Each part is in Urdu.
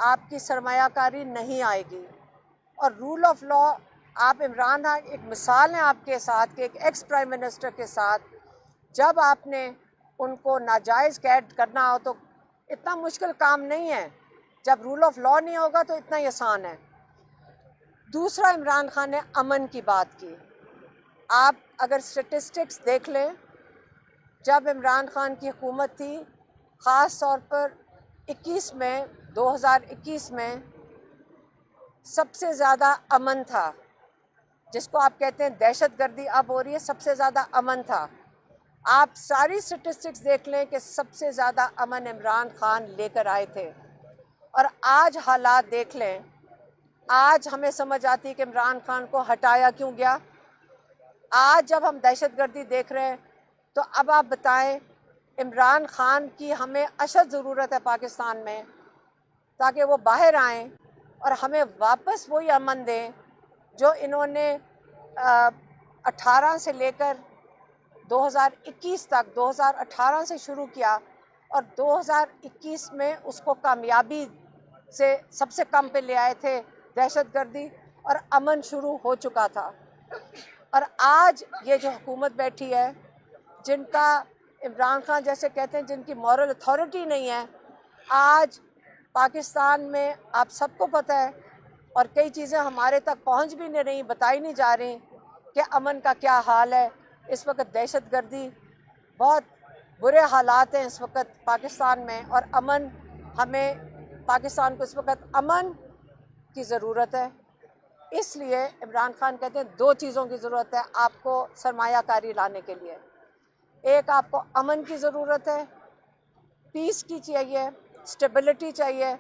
آپ کی سرمایہ کاری نہیں آئے گی. اور رول آف لا، آپ عمران خان ایک مثال ہیں آپ کے ساتھ کہ ایک ایکس پرائم منسٹر کے ساتھ جب آپ نے ان کو ناجائز قید کرنا ہو تو اتنا مشکل کام نہیں ہے. جب رول آف لا نہیں ہوگا تو اتنا ہی آسان ہے. دوسرا، عمران خان نے امن کی بات کی. آپ اگر اسٹیٹسٹکس دیکھ لیں، جب عمران خان کی حکومت تھی، خاص طور پر 2021 میں سب سے زیادہ امن تھا. جس کو آپ کہتے ہیں دہشت گردی اب ہو رہی ہے، سب سے زیادہ امن تھا. آپ ساری سٹیٹسٹکس دیکھ لیں کہ سب سے زیادہ امن عمران خان لے کر آئے تھے. اور آج حالات دیکھ لیں، آج ہمیں سمجھ آتی ہے کہ عمران خان کو ہٹایا کیوں گیا. آج جب ہم دہشت گردی دیکھ رہے ہیں تو اب آپ بتائیں، عمران خان کی ہمیں اشد ضرورت ہے پاکستان میں، تاکہ وہ باہر آئیں اور ہمیں واپس وہی امن دیں جو انہوں نے 18 سے لے کر 2021 تک، 2018 سے شروع کیا اور 2021 میں اس کو کامیابی سے سب سے کم پہ لے آئے تھے. دہشت گردی اور امن شروع ہو چکا تھا. اور آج یہ جو حکومت بیٹھی ہے، جن کا عمران خان جیسے کہتے ہیں جن کی مورل اتھارٹی نہیں ہے، آج پاکستان میں آپ سب کو پتہ ہے اور کئی چیزیں ہمارے تک پہنچ بھی نہیں رہی، بتائی نہیں جا رہی کہ امن کا کیا حال ہے. اس وقت دہشت گردی، بہت برے حالات ہیں اس وقت پاکستان میں، اور امن، ہمیں پاکستان کو اس وقت امن کی ضرورت ہے. اس لیے عمران خان کہتے ہیں 2 چیزوں کی ضرورت ہے آپ کو سرمایہ کاری لانے کے لیے. ایک، آپ کو امن کی ضرورت ہے، پیس کی چاہیے، اسٹیبلٹی چاہیے،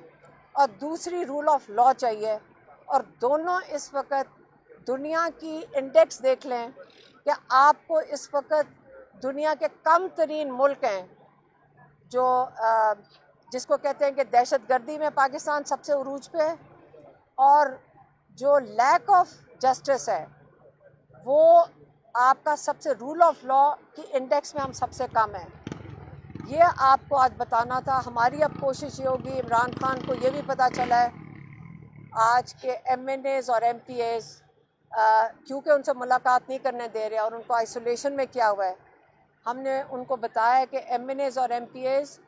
اور دوسری رول آف لا چاہیے. اور دونوں اس وقت دنیا کی انڈیکس دیکھ لیں کہ آپ کو اس وقت دنیا کے کم ترین ملک ہیں جو جس کو کہتے ہیں کہ دہشت گردی میں پاکستان سب سے عروج پہ ہے، اور جو لیک آف جسٹس ہے وہ آپ کا سب سے رول آف لا کی انڈیکس میں ہم سب سے کم ہیں. یہ آپ کو آج بتانا تھا. ہماری اب کوشش یہ ہوگی، عمران خان کو یہ بھی پتہ چلا ہے آج کے ایم این ایز اور ایم پی ایز کیونکہ ان سے ملاقات نہیں کرنے دے رہے اور ان کو آئسولیشن میں کیا ہوا ہے، ہم نے ان کو بتایا کہ ایم این ایز اور ایم پی ایز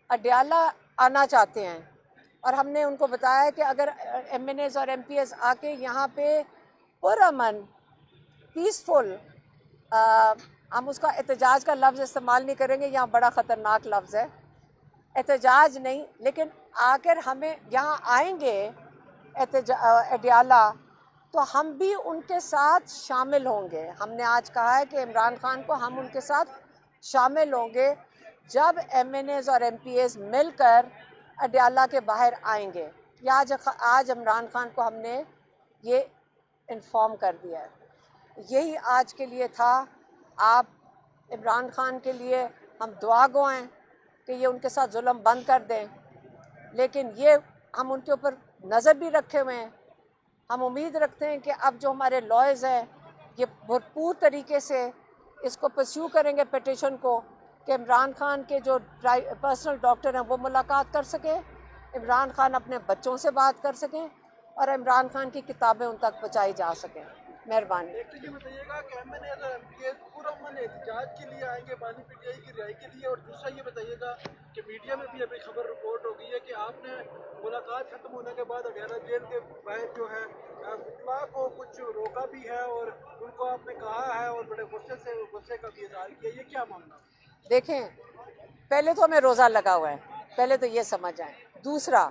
اڈیالہ آنا چاہتے ہیں. اور ہم نے ان کو بتایا کہ اگر ایم این ایز اور ایم پی ایز آ کے یہاں پہ پرامن، پیسفل، ہم اس کا احتجاج کا لفظ استعمال نہیں کریں گے، یہاں بڑا خطرناک لفظ ہے، احتجاج نہیں، لیکن آخر ہمیں یہاں آئیں گے اڈیالہ تو ہم بھی ان کے ساتھ شامل ہوں گے. ہم نے آج کہا ہے کہ عمران خان کو ہم ان کے ساتھ شامل ہوں گے جب ایم این ایز اور ایم پی ایز مل کر اڈیالہ کے باہر آئیں گے. آج عمران خان کو ہم نے یہ انفارم کر دیا ہے. یہی آج کے لیے تھا. آپ عمران خان کے لیے ہم دعا گو ہیں کہ یہ ان کے ساتھ ظلم بند کر دیں، لیکن یہ ہم ان کے اوپر نظر بھی رکھے ہوئے ہیں. ہم امید رکھتے ہیں کہ اب جو ہمارے لائرز ہیں یہ بھرپور طریقے سے اس کو پرسیو کریں گے پیٹیشن کو، کہ عمران خان کے جو پرسنل ڈاکٹر ہیں وہ ملاقات کر سکیں، عمران خان اپنے بچوں سے بات کر سکیں، اور عمران خان کی کتابیں ان تک پہنچائی جا سکیں. مہربانی. ایک تو یہ بتائیے گا کہ ایم این اے اور ایم پی اے پرامن احتجاج کے لیے آئیں گے بانی پی ٹی آئی کی رہائی کے لیے، اور دوسرا یہ بتائیے گا کہ میڈیا میں بھی ابھی خبر رپورٹ ہو گئی ہے کہ آپ نے ملاقات ختم ہونے کے بعد اڈیالہ جیل کے باہر جو ہے فتوا کو کچھ روکا بھی ہے اور ان کو آپ نے کہا ہے اور بڑے غصے کا بھی اظہار کیا. یہ کیا معاملہ؟ دیکھیں، پہلے تو ہمیں روزہ لگا ہوا ہے، پہلے تو یہ سمجھ آئیں. دوسرا،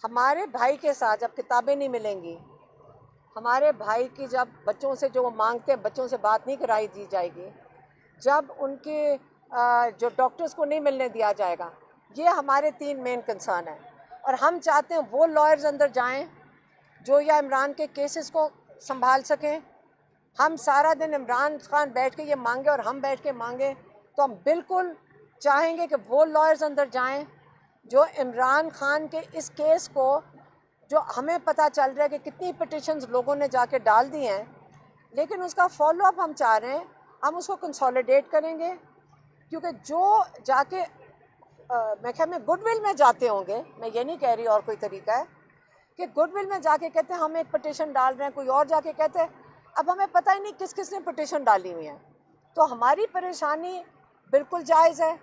ہمارے بھائی کے ساتھ جب کتابیں نہیں ملیں گی، ہمارے بھائی کی جب بچوں سے جو وہ مانگتے ہیں بچوں سے بات نہیں کرائی دی جائے گی، جب ان کے جو ڈاکٹرز کو نہیں ملنے دیا جائے گا، یہ ہمارے 3 مین کنسرن ہیں. اور ہم چاہتے ہیں وہ لائرز اندر جائیں جو یا عمران کے کیسز کو سنبھال سکیں. ہم سارا دن عمران خان بیٹھ کے یہ مانگے اور ہم بیٹھ کے مانگے تو ہم بالکل چاہیں گے کہ وہ لائرز اندر جائیں جو عمران خان کے اس کیس کو، جو ہمیں پتہ چل رہا ہے کہ کتنی پٹیشنز لوگوں نے جا کے ڈال دی ہیں، لیکن اس کا فالو اپ ہم چاہ رہے ہیں. ہم اس کو کنسالیڈیٹ کریں گے، کیونکہ جو جا کے میں خیال میں گڈ ول میں جاتے ہوں گے، میں یہ نہیں کہہ رہی اور کوئی طریقہ ہے کہ گڈ ول میں جا کے کہتے ہیں ہم ایک پٹیشن ڈال رہے ہیں، کوئی اور جا کے کہتے ہیں اب ہمیں پتہ ہی نہیں کس کس نے پٹیشن ڈالی ہوئی ہے. تو ہماری پریشانی بالکل جائز ہے،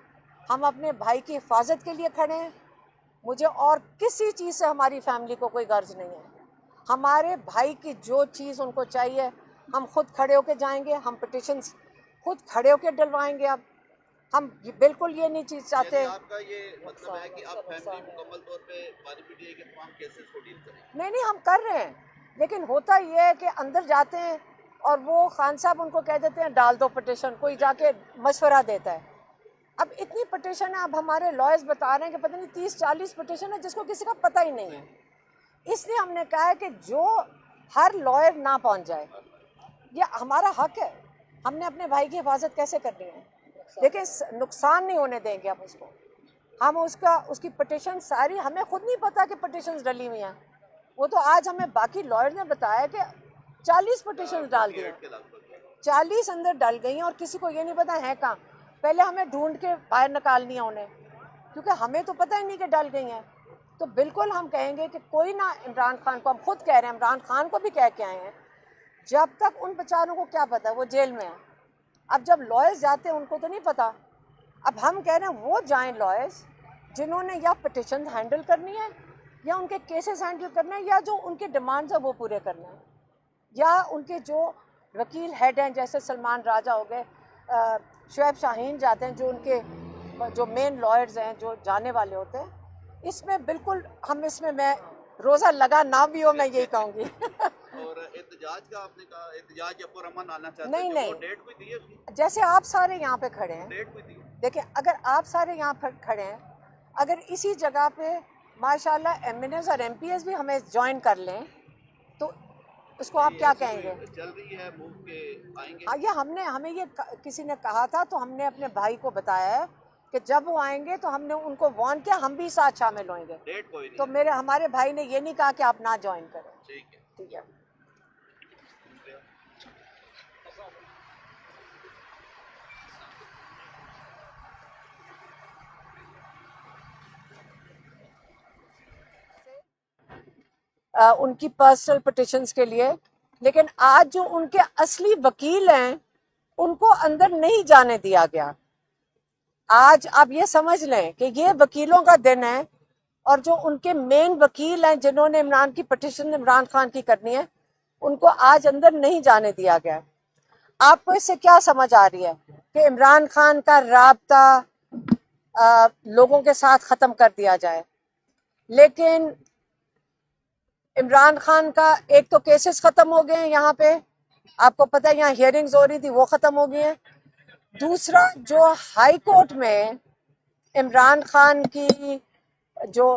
ہم اپنے بھائی کی حفاظت کے لیے کھڑے ہیں. مجھے اور کسی چیز سے ہماری فیملی کو کوئی غرض نہیں ہے. ہمارے بھائی کی جو چیز ان کو چاہیے ہم خود کھڑے ہو کے جائیں گے، ہم پٹیشنز خود کھڑے ہو کے ڈلوائیں گے. اب ہم بالکل یہ نہیں چیز چاہتے. یعنی آپ کا یہ مطلب ہے کہ آپ فیملی مکمل طور پہ بانی پی ٹی آئی کے تمام کیسز کو ڈیل کریں گے؟ نہیں ہم کر رہے ہیں، لیکن ہوتا یہ ہے کہ اندر جاتے ہیں اور وہ خان صاحب ان کو کہہ دیتے ہیں ڈال دو پٹیشن، کوئی جا کے مشورہ دیتا ہے. اب اتنی پٹیشن ہے، اب ہمارے لائرز بتا رہے ہیں کہ پتہ نہیں 30-40 پٹیشن ہے جس کو کسی کا پتہ ہی نہیں ہے. اس لیے ہم نے کہا ہے کہ جو ہر لائر نہ پہنچ جائے، یہ ہمارا حق ہے. ہم نے اپنے بھائی کی حفاظت کیسے کرنی ہے؟ دیکھیں نقصان نہیں ہونے دیں گے ہم اس کو. ہم اس کی پٹیشن ساری، ہمیں خود نہیں پتا کہ پٹیشنز ڈلی ہوئی ہیں. وہ تو آج ہمیں باقی لائر نے بتایا کہ 40 پٹیشن ڈال دی ہیں، 40 اندر ڈل گئی ہیں اور کسی کو یہ نہیں پتا ہے کہاں. پہلے ہمیں ڈھونڈ کے باہر نکالنی ہے انہیں، کیونکہ ہمیں تو پتہ ہی نہیں کہ ڈل گئی ہیں. تو بالکل ہم کہیں گے کہ کوئی نہ عمران خان کو، ہم خود کہہ رہے ہیں، عمران خان کو بھی کہہ کے آئے ہیں، جب تک ان بیچاروں کو کیا پتا ہے وہ جیل میں ہیں. اب جب لائرز جاتے ہیں ان کو تو نہیں پتا. اب ہم کہہ رہے ہیں وہ جائیں لائرز جنہوں نے یا پٹیشن ہینڈل کرنی ہے یا ان کے کیسز ہینڈل کرنا ہے یا جو ان کے ڈیمانڈز ہیں وہ پورے کرنا ہے، یا ان کے جو وکیل ہیڈ ہیں جیسے سلمان راجہ ہو گئے، شعیب شاہین جاتے ہیں، جو ان کے جو مین لائرز ہیں جو جانے والے ہوتے ہیں. اس میں بالکل ہم اس میں روزہ لگا نہ بھی ہو میں یہی کہوں گی. اور احتجاج کا آپ نے کہا احتجاج یا پرامن آنا چاہتے نہیں ہیں، نہیں، وہ ڈیٹ کوئی دی ہے اس کی؟ جیسے آپ سارے یہاں پہ کھڑے ہیں، ڈیٹ کوئی دی ہے؟ دیکھیں اگر آپ سارے یہاں پہ کھڑے ہیں، اگر اسی جگہ پہ ماشاءاللہ ایم این ایز اور ایم پی ایس بھی ہمیں جوائن کر لیں تو اس کو آپ کیا کہیں گے؟ چل رہی ہے موو کے آئیں گے؟ ہاں، یہ ہمیں یہ کسی نے کہا تھا تو ہم نے اپنے بھائی کو بتایا ہے کہ جب وہ آئیں گے تو ہم نے ان کو وارن کیا ہم بھی ساتھ شامل ہوئیں گے. ڈیٹ کوئی نہیں تو ہمارے بھائی نے یہ نہیں کہا کہ آپ نہ جوائن کریں. ٹھیک ہے. ٹھیک ہے. ان کی پرسنل پٹیشنز کے لیے، لیکن آج جو ان کے اصلی وکیل ہیں ان کو اندر نہیں جانے دیا گیا. آج آپ یہ سمجھ لیں کہ یہ وکیلوں کا دن ہے، اور جو ان کے مین وکیل ہیں جنہوں نے عمران کی پٹیشن عمران خان کی کرنی ہے ان کو آج اندر نہیں جانے دیا گیا. آپ کو اس سے کیا سمجھ آ رہی ہے کہ عمران خان کا رابطہ لوگوں کے ساتھ ختم کر دیا جائے؟ لیکن عمران خان کا ایک تو کیسز ختم ہو گئے ہیں یہاں پہ، آپ کو پتہ ہے یہاں ہیئرنگز ہو رہی تھی وہ ختم ہو گئی ہیں. دوسرا جو ہائی کورٹ میں عمران خان کی جو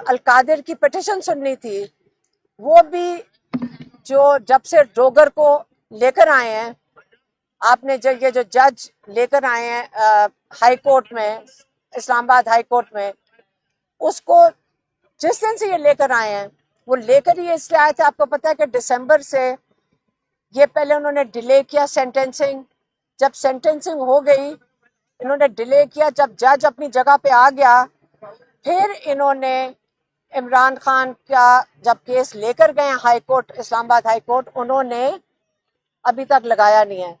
القادر کی پٹیشن سننی تھی وہ بھی جب سے ڈوگر کو لے کر آئے ہیں، آپ نے یہ جو جج لے کر آئے ہیں ہائی کورٹ میں، اسلام آباد ہائی کورٹ میں، اس کو جس دن سے یہ لے کر آئے ہیں وہ لے کر یہ اس لیے آئے تھے، آپ کو پتہ ہے کہ دسمبر سے یہ پہلے انہوں نے ڈیلے کیا سینٹینسنگ، جب سینٹینسنگ ہو گئی انہوں نے ڈیلے کیا، جب جج اپنی جگہ پہ آ گیا پھر انہوں نے عمران خان کا جب کیس لے کر گئے ہائی کورٹ، اسلام آباد ہائی کورٹ، انہوں نے ابھی تک لگایا نہیں ہے.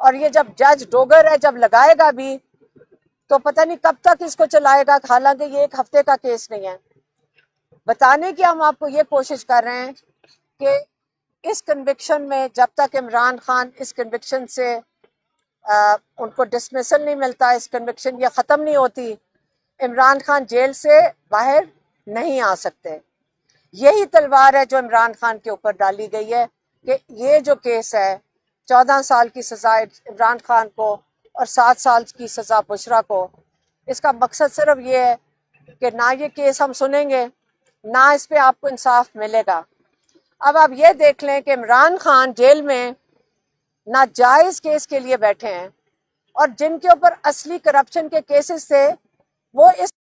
اور یہ جب جج ڈوگر ہے جب لگائے گا بھی تو پتہ نہیں کب تک اس کو چلائے گا، حالانکہ یہ ایک ہفتے کا کیس نہیں ہے. بتانے کی ہم آپ کو یہ کوشش کر رہے ہیں کہ اس کنوکشن میں جب تک عمران خان اس کنوکشن سے ان کو ڈسمسل نہیں ملتا، اس کنوکشن یہ ختم نہیں ہوتی، عمران خان جیل سے باہر نہیں آ سکتے. یہی تلوار ہے جو عمران خان کے اوپر ڈالی گئی ہے کہ یہ جو کیس ہے 14 سال کی سزا عمران خان کو اور 7 سال کی سزا بشرا کو، اس کا مقصد صرف یہ ہے کہ نہ یہ کیس ہم سنیں گے نہ اس پہ آپ کو انصاف ملے گا. اب آپ یہ دیکھ لیں کہ عمران خان جیل میں ناجائز کیس کے لیے بیٹھے ہیں اور جن کے اوپر اصلی کرپشن کے کیسز تھے وہ اس